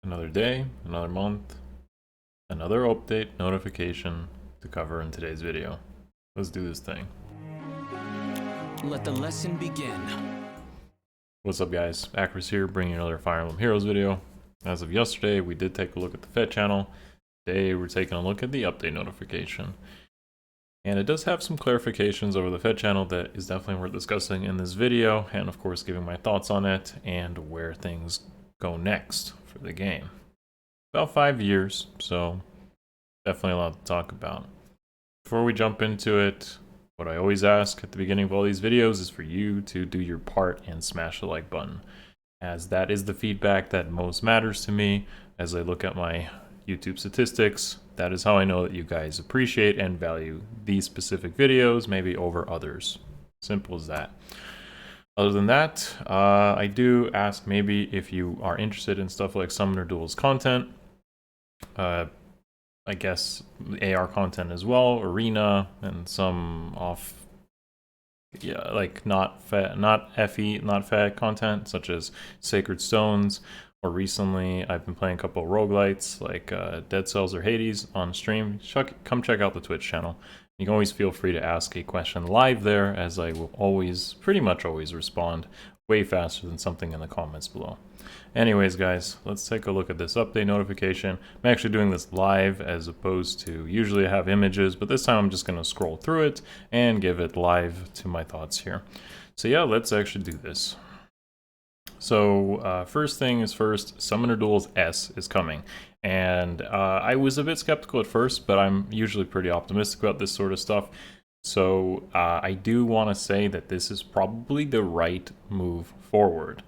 Another day, another month, another update notification to cover in today's video. Let's do this thing. Let the lesson begin. What's up guys, Akariss here, bringing another Fire Emblem Heroes video. As of yesterday, we did take a look at the FEH channel. Today, we're taking a look at the update notification. And it does have some clarifications over the FEH channel that is definitely worth discussing in this video, and of course giving my thoughts on it and where things go next for the game. About 5 years, so definitely a lot to talk about. Before we jump into it, what I always ask at the beginning of all these videos is for you to do your part and smash the like button, as that is the feedback that most matters to me as I look at my YouTube statistics. That is how I know that you guys appreciate and value these specific videos, maybe over others. Simple as that. Other than that, I do ask maybe if you are interested in stuff like Summoner Duels content, I guess AR content as well, Arena, and some like not FE content such as Sacred Stones, or recently I've been playing a couple of roguelites like Dead Cells or Hades on stream. Come check out the Twitch channel. You can always feel free to ask a question live there, as I will pretty much always respond way faster than something in the comments below. Anyways guys, let's take a look at this update notification. I'm actually doing this live as opposed to usually I have images, but this time I'm just going to scroll through it and give it live to my thoughts here. So yeah, let's actually do this. So first thing is first, Summoner Duels S is coming. And I was a bit skeptical at first, but I'm usually pretty optimistic about this sort of stuff. So I do want to say that this is probably the right move forward.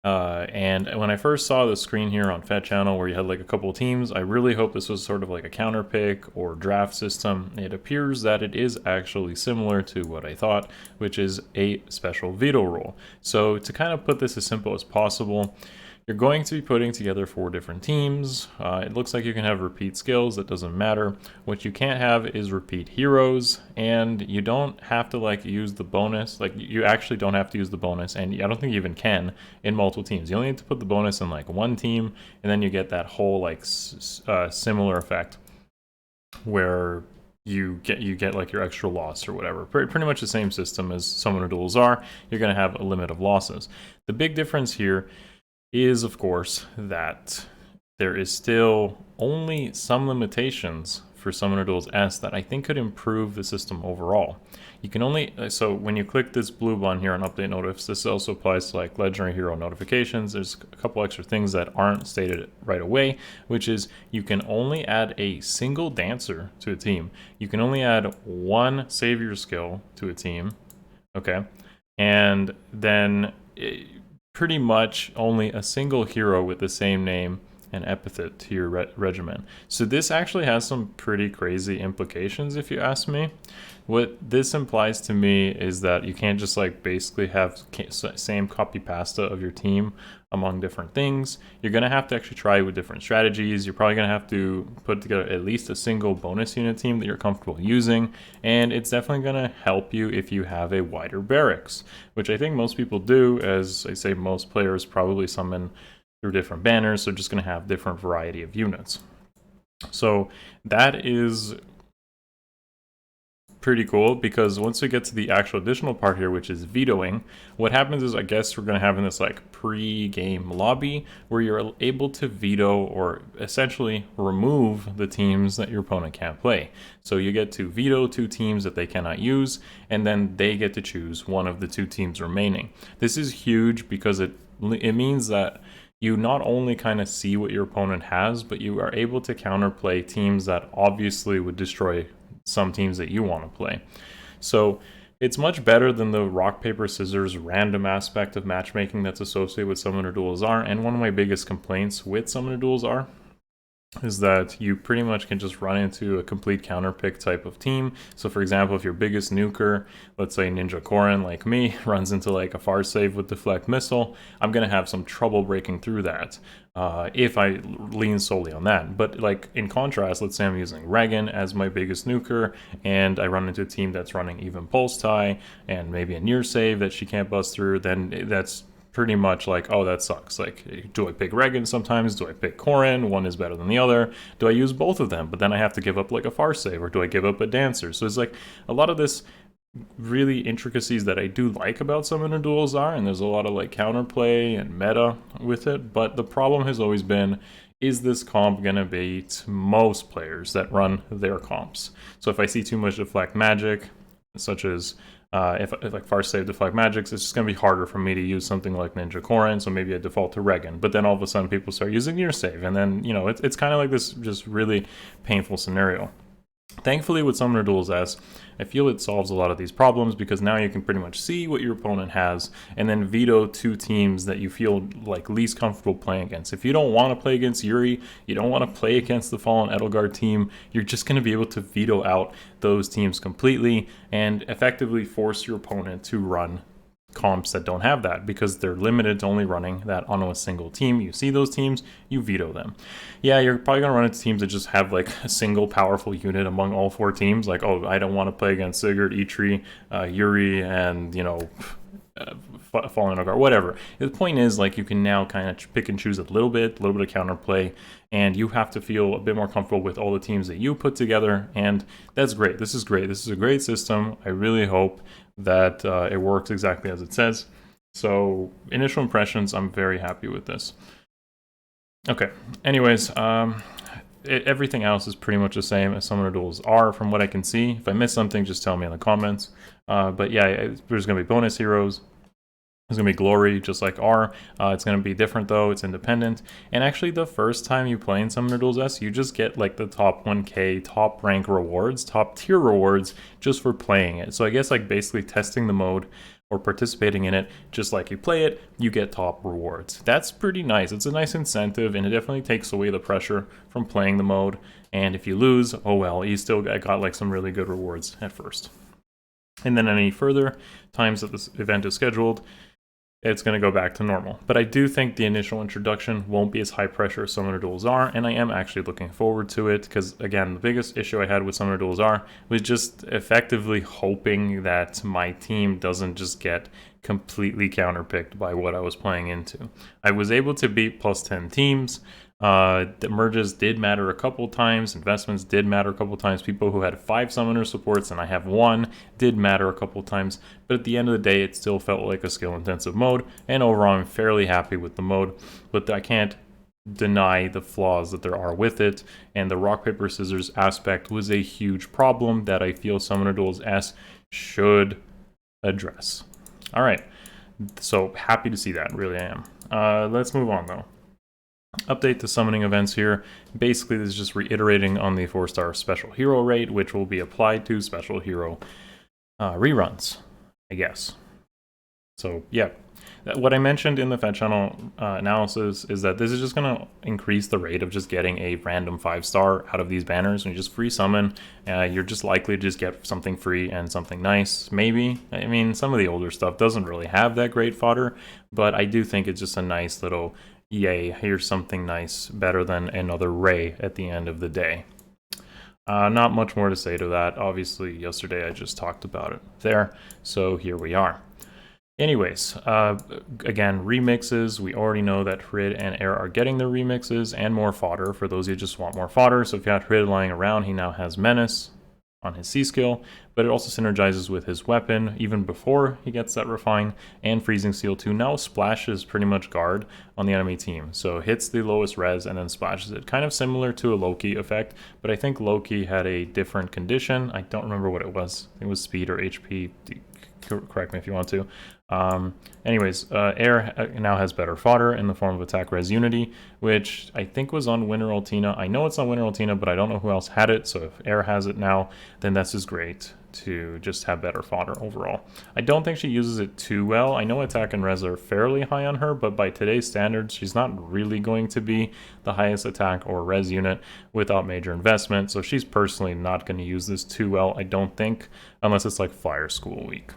And when I first saw the screen here on FEH channel where you had like a couple teams, I really hope this was sort of like a counter pick or draft system. It appears that it is actually similar to what I thought, which is a special veto rule. So to kind of put this as simple as possible, you're going to be putting together 4 different teams. It looks like you can have repeat skills, that doesn't matter. What you can't have is repeat heroes, and you don't have to like use the bonus. Like you actually don't have to use the bonus, and I don't think you even can in multiple teams. You only need to put the bonus in like one team, and then you get that whole like similar effect where you get like your extra loss or whatever. Pretty much the same system as Summoner Duels are. You're going to have a limit of losses. The big difference here is, of course, that there is still only some limitations for Summoner Duels S that I think could improve the system overall. You can only, so when you click this blue button here on Update Notifs, this also applies to like Legendary Hero notifications. There's a couple extra things that aren't stated right away, which is you can only add a single dancer to a team. You can only add one Savior skill to a team, okay? And then pretty much only a single hero with the same name and epithet to your regimen. So this actually has some pretty crazy implications if you ask me. What this implies to me is that you can't just like basically have same copy pasta of your team among different things. You're going to have to actually try with different strategies. You're probably going to have to put together at least a single bonus unit team that you're comfortable using, and it's definitely going to help you if you have a wider barracks, which I think most people do. As I say, most players probably summon through different banners, so just going to have different variety of units. So that is pretty cool, because once we get to the actual additional part here, which is vetoing, what happens is I guess we're going to have in this like pre-game lobby where you're able to veto or essentially remove the teams that your opponent can't play. So you get to veto 2 teams that they cannot use, and then they get to choose one of the 2 teams remaining. This is huge because it means that you not only kind of see what your opponent has, but you are able to counterplay teams that obviously would destroy some teams that you want to play. So it's much better than the rock, paper, scissors random aspect of matchmaking that's associated with Summoner Duels are. And one of my biggest complaints with Summoner Duels are is that you pretty much can just run into a complete counterpick type of team. So for example, if your biggest nuker, let's say Ninja Korin like me, runs into like a far save with deflect missile, I'm gonna have some trouble breaking through that if I lean solely on that. But like in contrast, let's say I'm using Regan as my biggest nuker, and I run into a team that's running even pulse tie and maybe a near save that she can't bust through, then that's pretty much like, oh, that sucks. Like, do I pick Regan sometimes? Do I pick Corrin? One is better than the other. Do I use both of them? But then I have to give up like a Far Save, or do I give up a Dancer? So it's like a lot of this really intricacies that I do like about Summoner Duels are, and there's a lot of like counterplay and meta with it, but the problem has always been, is this comp gonna beat most players that run their comps? So if I see too much deflect magic, such as if like Far Save deflect magics, it's just gonna be harder for me to use something like Ninja Corrin, so maybe I default to Regan. But then all of a sudden people start using Near Save, and then, you know, it's kind of like this just really painful scenario. Thankfully, with Summoner Duels S, I feel it solves a lot of these problems, because now you can pretty much see what your opponent has and then veto two teams that you feel like least comfortable playing against. If you don't want to play against Yuri, you don't want to play against the Fallen Edelgard team, you're just going to be able to veto out those teams completely and effectively force your opponent to run comps that don't have that, because they're limited to only running that on a single team. You see those teams, you veto them. Yeah, you're probably going to run into teams that just have like a single powerful unit among all four teams, like, oh, I don't want to play against Sigurd, Eitri, Yuri, and, you know, Fallen Edelgard, whatever. The point is, like, you can now kind of pick and choose a little bit of counterplay, and you have to feel a bit more comfortable with all the teams that you put together, and that's great. This is great. This is a great system. I really hope that it works exactly as it says. So, initial impressions, I'm very happy with this. Okay, anyways, everything else is pretty much the same as Summoner Duels are, from what I can see. If I missed something, just tell me in the comments. But yeah, there's going to be bonus heroes. There's going to be glory, just like R. It's going to be different, though. It's independent. And actually, the first time you play in Summoner Duels S, you just get like the top 1k, top rank rewards, top tier rewards, just for playing it. So I guess like basically testing the mode or participating in it, just like you play it, you get top rewards. That's pretty nice. It's a nice incentive, and it definitely takes away the pressure from playing the mode. And if you lose, oh well, you still got like some really good rewards at first. And then any further times that this event is scheduled, it's going to go back to normal. But I do think the initial introduction won't be as high pressure as Summoner Duels are, and I am actually looking forward to it, because again, the biggest issue I had with Summoner Duels are was just effectively hoping that my team doesn't just get completely counterpicked by what I was playing into. I was able to beat plus 10 teams. The merges did matter a couple times, investments did matter a couple times, people who had 5 summoner supports and I have 1 did matter a couple times, but at the end of the day it still felt like a skill intensive mode, and overall I'm fairly happy with the mode, but I can't deny the flaws that there are with it, and the rock paper scissors aspect was a huge problem that I feel Summoner Duels S should address. Alright, so happy to see that, really I am. Let's move on though. Update to summoning events here. Basically, this is just reiterating on the 4-star special hero rate, which will be applied to special hero reruns, I guess. So, yeah. What I mentioned in the Fed channel analysis is that this is just going to increase the rate of just getting a random 5-star out of these banners. When you just free summon, you're just likely to just get something free and something nice, maybe. I mean, some of the older stuff doesn't really have that great fodder, but I do think it's just a nice little, yay, here's something nice, better than another Ray at the end of the day. Not much more to say to that. Obviously, yesterday I just talked about it there, so here we are. Anyways, again, remixes. We already know that Hrid and Air are getting their remixes and more fodder for those who just want more fodder. So if you had Hrid lying around, he now has Menace on his C skill, but it also synergizes with his weapon even before he gets that refine, and Freezing Seal 2 now splashes pretty much guard on the enemy team. So hits the lowest res and then splashes it. Kind of similar to a Loki effect, but I think Loki had a different condition. I don't remember what it was. I think it was speed or HP. Correct me if you want to. Anyways, Air now has better fodder in the form of attack res unity, which I think was on Winter Ultina. I know it's on Winter Ultina, but I don't know who else had it, so if Air has it now, then this is great to just have better fodder overall. I don't think she uses it too well. I know attack and res are fairly high on her, but by today's standards, she's not really going to be the highest attack or res unit without major investment, so she's personally not going to use this too well, I don't think, unless it's like Fire School Week.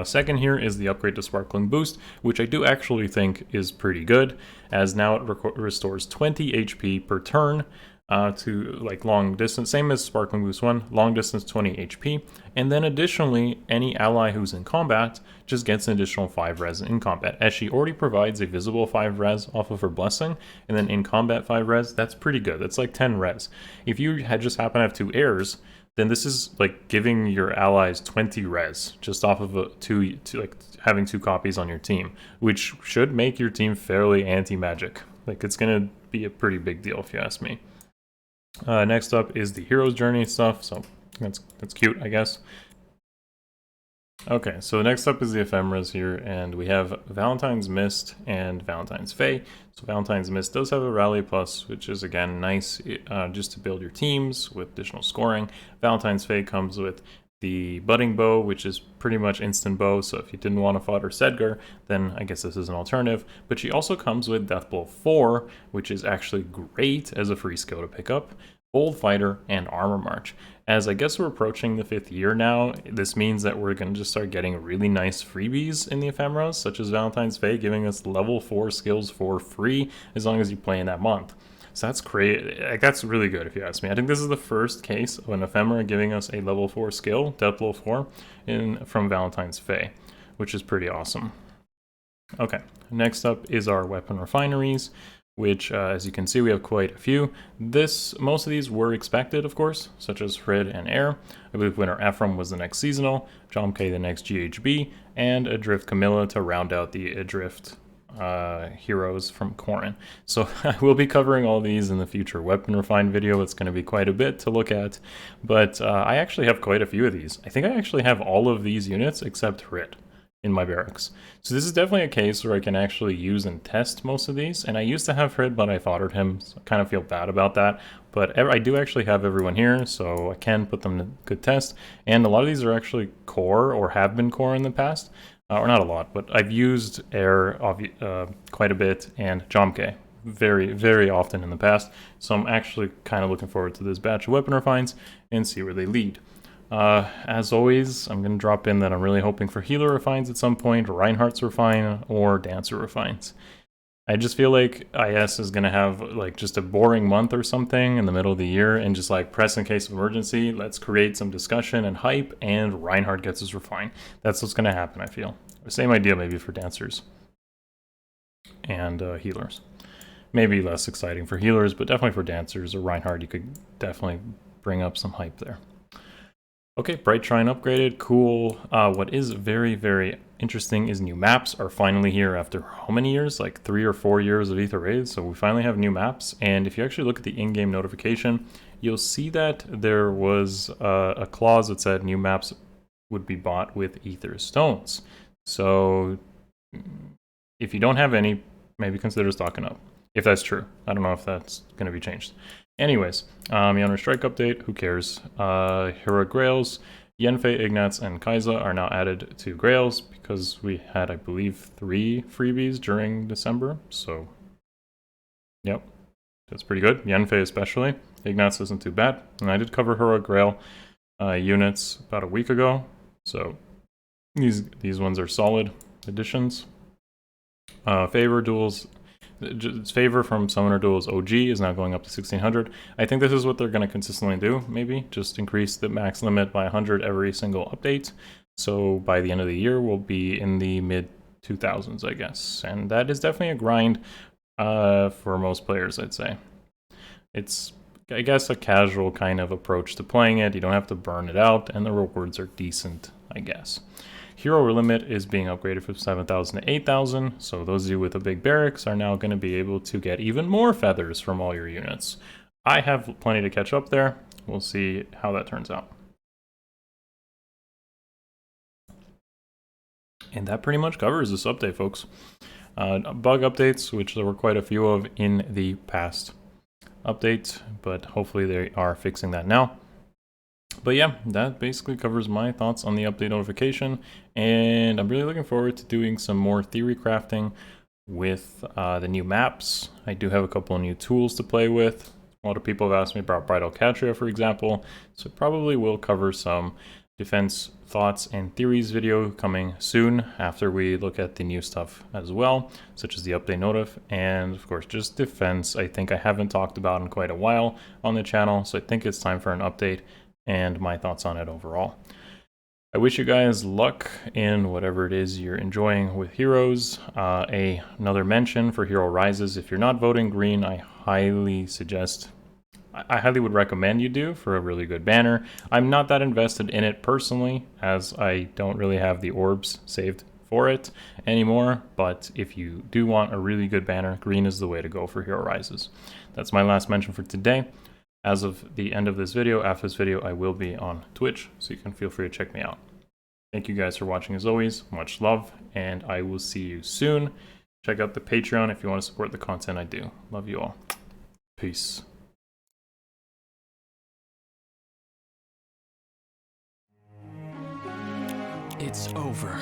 Second here is the upgrade to Sparkling Boost, which I do actually think is pretty good, as now it restores 20 HP per turn to like long distance, same as Sparkling Boost 1, long distance 20 HP, and then additionally, any ally who's in combat just gets an additional 5 res in combat, as she already provides a visible 5 res off of her blessing, and then in combat 5 res, that's pretty good, that's like 10 res. If you just happen to have 2 airs, then this is like giving your allies 20 res just off of like having 2 copies on your team, which should make your team fairly anti-magic. Like, it's gonna be a pretty big deal if you ask me. Next up is the hero's journey stuff, so that's cute, I guess. Okay, so next up is the Ephemeras here, and we have Valentine's Mist and Valentine's Faye. So Valentine's Mist does have a Rally Plus, which is, again, nice just to build your teams with additional scoring. Valentine's Faye comes with the Budding Bow, which is pretty much instant bow, so if you didn't want to fodder Sedgar, then I guess this is an alternative. But she also comes with Deathblow 4, which is actually great as a free skill to pick up, Bold Fighter, and Armor March. As I guess we're approaching the 5th year now, this means that we're going to just start getting really nice freebies in the Ephemeras, such as Valentine's Faye giving us level 4 skills for free as long as you play in that month. So that's great. Like, that's really good if you ask me. I think this is the first case of an Ephemera giving us a level 4 skill, Deathblow 4, from Valentine's Faye, which is pretty awesome. Okay, next up is our weapon refineries, which, as you can see, we have quite a few. Most of these were expected, of course, such as Hrid and Air. I believe winner Ephraim was the next seasonal, Jamke the next GHB, and ADrift Camilla to round out the ADrift Heroes from Corrin. So I will be covering all these in the future weapon refine video. It's going to be quite a bit to look at, but I actually have quite a few of these. I think I actually have all of these units except Hrid in my barracks. So this is definitely a case where I can actually use and test most of these, and I used to have Hrid, but I foddered him, so I kind of feel bad about that. But I do actually have everyone here, so I can put them to good test, and a lot of these are actually core or have been core in the past. Or not a lot, but I've used Air quite a bit, and Jamke very, very often in the past. So I'm actually kind of looking forward to this batch of weapon refines and see where they lead. As always, I'm going to drop in that I'm really hoping for healer refines at some point, Reinhardt's refine, or dancer refines. I just feel like IS is going to have like just a boring month or something in the middle of the year and just like press in case of emergency, let's create some discussion and hype, and Reinhardt gets his refine. That's what's going to happen, I feel. Same idea maybe for dancers and healers. Maybe less exciting for healers, but definitely for dancers or Reinhardt, you could definitely bring up some hype there. Okay, Bright Shrine upgraded, cool. What is very, very interesting is new maps are finally here after how many years? Like 3 or 4 years of Ether raids, so we finally have new maps. And if you actually look at the in-game notification, you'll see that there was a clause that said new maps would be bought with Ether Stones. So if you don't have any, maybe consider stocking up, if that's true. I don't know if that's going to be changed. Anyways, Yonder Strike update, who cares? Heroic Grails, Yenfei, Ignatz, and Kai'Sa are now added to Grails because we had, I believe, 3 freebies during December. So, yep, that's pretty good. Yenfei especially. Ignatz isn't too bad. And I did cover Heroic Grail units about a week ago. So these ones are solid additions. Favor duels. Favor from Summoner Duels OG is now going up to 1600. I think this is what they're going to consistently do, maybe. Just increase the max limit by 100 every single update. So by the end of the year, we'll be in the mid-2000s, I guess. And that is definitely a grind for most players, I'd say. It's, I guess, a casual kind of approach to playing it. You don't have to burn it out, and the rewards are decent, I guess. Hero limit is being upgraded from 7,000 to 8,000, so those of you with a big barracks are now going to be able to get even more feathers from all your units. I have plenty to catch up there. We'll see how that turns out. And that pretty much covers this update, folks. Bug updates, which there were quite a few of in the past update, but hopefully they are fixing that now. But yeah, that basically covers my thoughts on the update notification, and I'm really looking forward to doing some more theory crafting with the new maps. I do have a couple of new tools to play with. A lot of people have asked me about Bridal Catria, for example, so probably will cover some defense thoughts and theories video coming soon after we look at the new stuff as well, such as the update notif, and of course just defense. I think I haven't talked about in quite a while on the channel, so I think it's time for an update and my thoughts on it overall. I wish you guys luck in whatever it is you're enjoying with Heroes. Another mention for Hero Rises. If you're not voting green, I highly would recommend you do, for a really good banner. I'm not that invested in it personally, as I don't really have the orbs saved for it anymore, but if you do want a really good banner, green is the way to go for Hero Rises. That's my last mention for today. As of the end of this video, after this video, I will be on Twitch, so you can feel free to check me out. Thank you guys for watching as always, much love, and I will see you soon. Check out the Patreon if you want to support the content I do. Love you all. Peace. It's over.